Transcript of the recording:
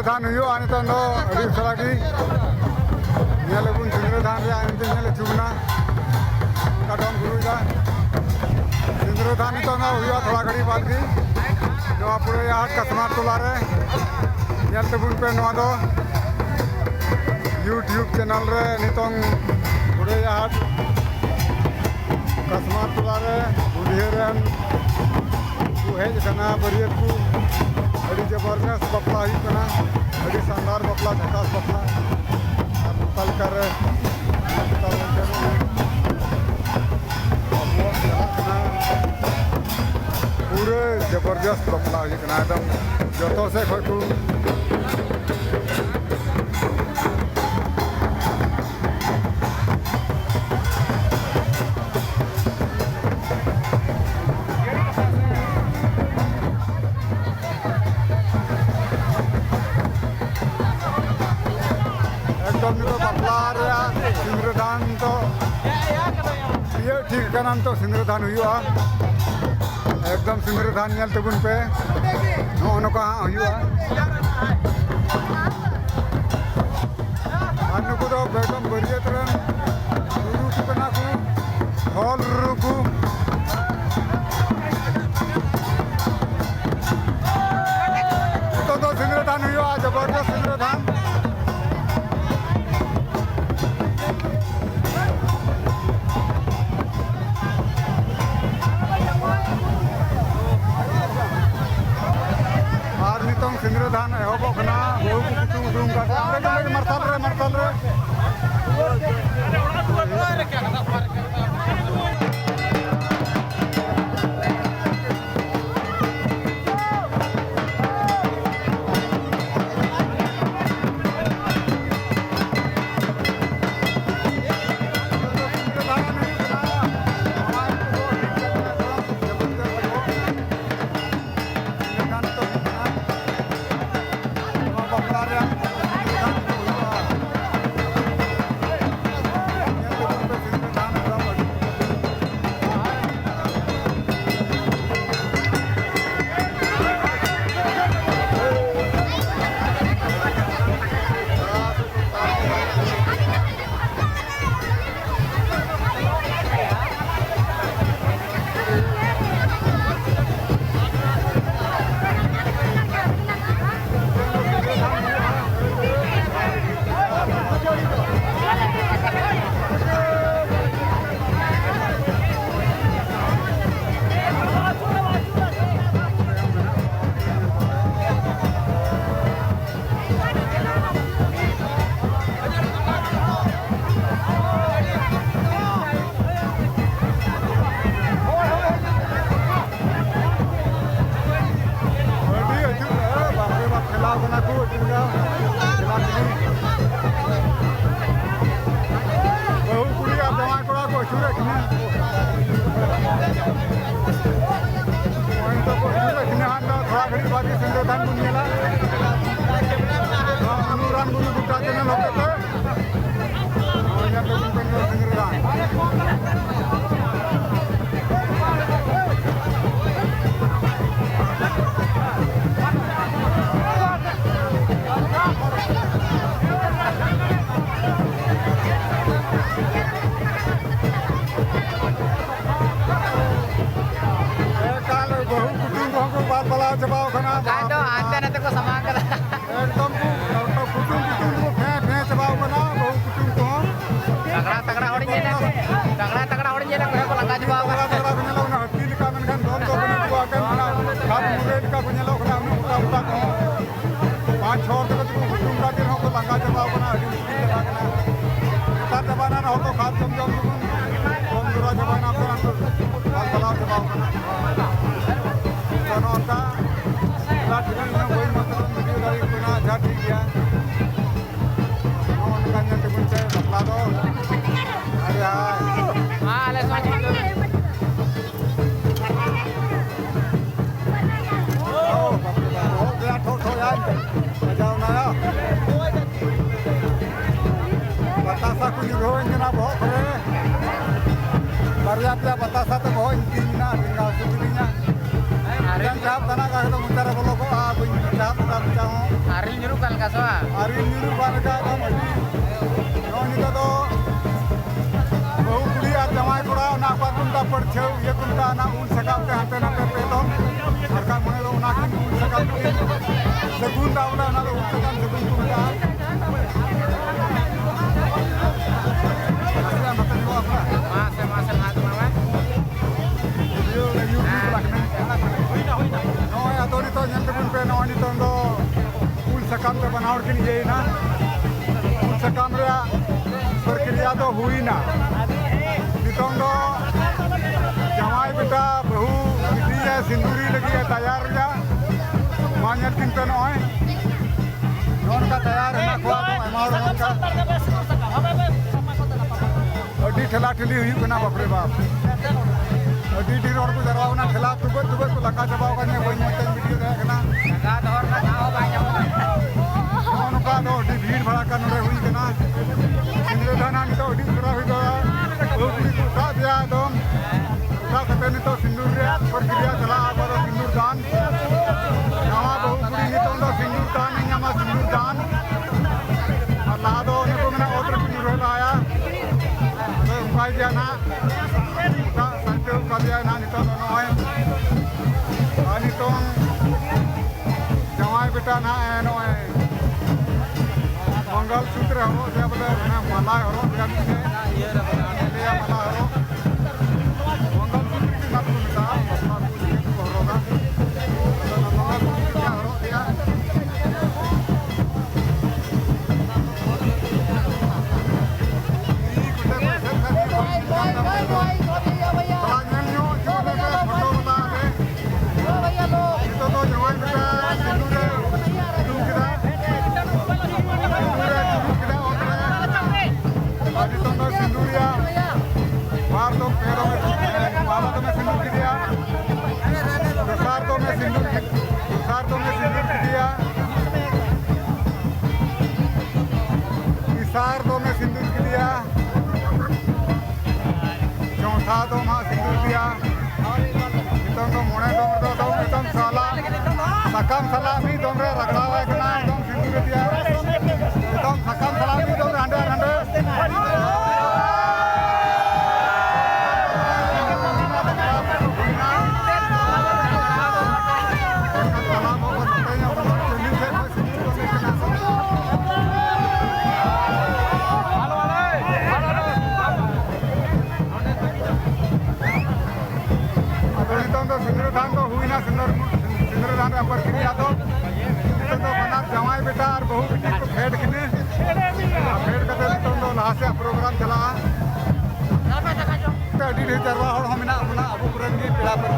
सिंद्रधान हुआ नितों दो अड़ी सलागी सिंद्रधान चुना काटन गुरुदा सिंद्रधान नितों हुआ थोड़ा घड़ी बाद की पूरे यहाँ कसमार टोला रे तबुन पे यूट्यूब चैनल रे नितों पूरे यहाँ कसमार टोला रे बुढ़ियरन हेजना बरियत को अड़ी जबरदस्त बपला होना अड़ी शानदार बपला झकास बपला तलकर पूरे जबरदस्त बपला होना एकदम जो से खो सिंद्रधान तो ये ठीक का नाम तो सिंद्रधान हुआ एकदम सिंद्रधान नल तबुन पे नौका हुआ नुकु दो एकदम बरियत रन रुकु कना को हॉल रुकु तो सिंद्रधान हुआ जबरदस्त सिंद्रधान सिंद्रधान एहबना बहु कुटुम उडूम का मरसल रे सिंद्रधान बुनियाला अनुरान बुनु गुटा चैनल होते थे और यहाँ पे सिंद्रधान जवाब खाना तो आते न को समान कर एकदम कुटुम को फे जवाब खाना बहु कुटुम को तगड़ा होड़ी जे तगड़ा होड़ी जे को लगा जवाब तगड़ा को नेलो ना हत्ती का मन खान दोन तो बने को आके ना खाप मुरेट का को नेलो खाना हम पूरा पूरा को पांच छोर तक को कुटुम का दिन हो को लगा जवाब खाना हड्डी लगा खाना का जमाना ना हो तो खाप समझो कौन दूरा जमाना को बाल तलाव जवाब खाना दोनों का लाठियों में कोई मतलब वीडियो गाड़ी को ना अच्छा ठीक है उनका ने तो मुझे बता दो अरे हां ले सोच ठो यार बजाओ ना बतासा कुछ हो इतना बहुत है पर्याप्त बतासा तो बहुत इंना इंना सुविधा अरे जब तना का तो मुंडा बोलो को आप जब तब जाओ अरे जरूर कल का soa. Arin nyuruh barca dom adi. Noni to bahu kuli ar jamai kora na apa kunta perceu ye kunta na un sakap te hante na te pelom. Harga mone do na kin un sakap te. Segun daula na do un sakap segun kunta. Asla mata jo apna. Mas hatu mama. Yo YouTube lakna. Noi adori to nyante bun pe noni to do un sakap te बनावट के लिए ना un sakap रे प्रक्रिया तो हुई ना नितों दो जमाई बेटा बहु बिटी है सिंदूरी लगी है तैयार जा मान्यत किंतु नॉय नॉन का तैयार है ना खुआ तो अमाउंट नॉन का अड्डी ठेला ठेली हुई बना बाप रे बाप अड्डी डी रोड को जरवाओ ना ठेला तुबे को लगा जबाओ का नहीं वही मत वीडियो देखना Laka dohor na kao banyak. Non का तो अड्डी भीड़ भड़का नरे हुई के ना इंद्र दाना नहीं तो अड्डी करा हुई गया बहुत बड़ी उठा दिया दम उठा करते नहीं तो सिंदूर रे प्रक्रिया चला आ पर सिंदूर दान नवा बहुत बड़ी नहीं तो सिंदूर दान नहीं हमारा सिंदूर दान ला दो ने को मैंने और सिंदूर लाया तो उपाय दिया ना उठा संते का दिया ना नहीं तो नॉय आणि तो जमाई बेटा ना है नॉय मंगल सूत्र हो जब ना माला हो जब से ये माला हो मंगल सूत्र की बात सुनता अपना कुछ हो रहा तो मंगल सूत्र क्या हो दिया इशार दो में सिंदूर के दिया चौथा दो में सिंदूर दिया इतम तो मोने दो इतम साला सकम सलामी दो रे रगड़ा हुआ है ना इतम सिंदूर दिया इतम सकम सलामी दो रे हंडे हंडे सिंदूरदान अपर क्रिया तो बना जमाई बेटा और बहू बेटी को फेड किने फेड करते तो लहा से प्रोग्राम चला तो अडी ढेर चरवा हमें अपना अबू पुरन की पेड़ा पर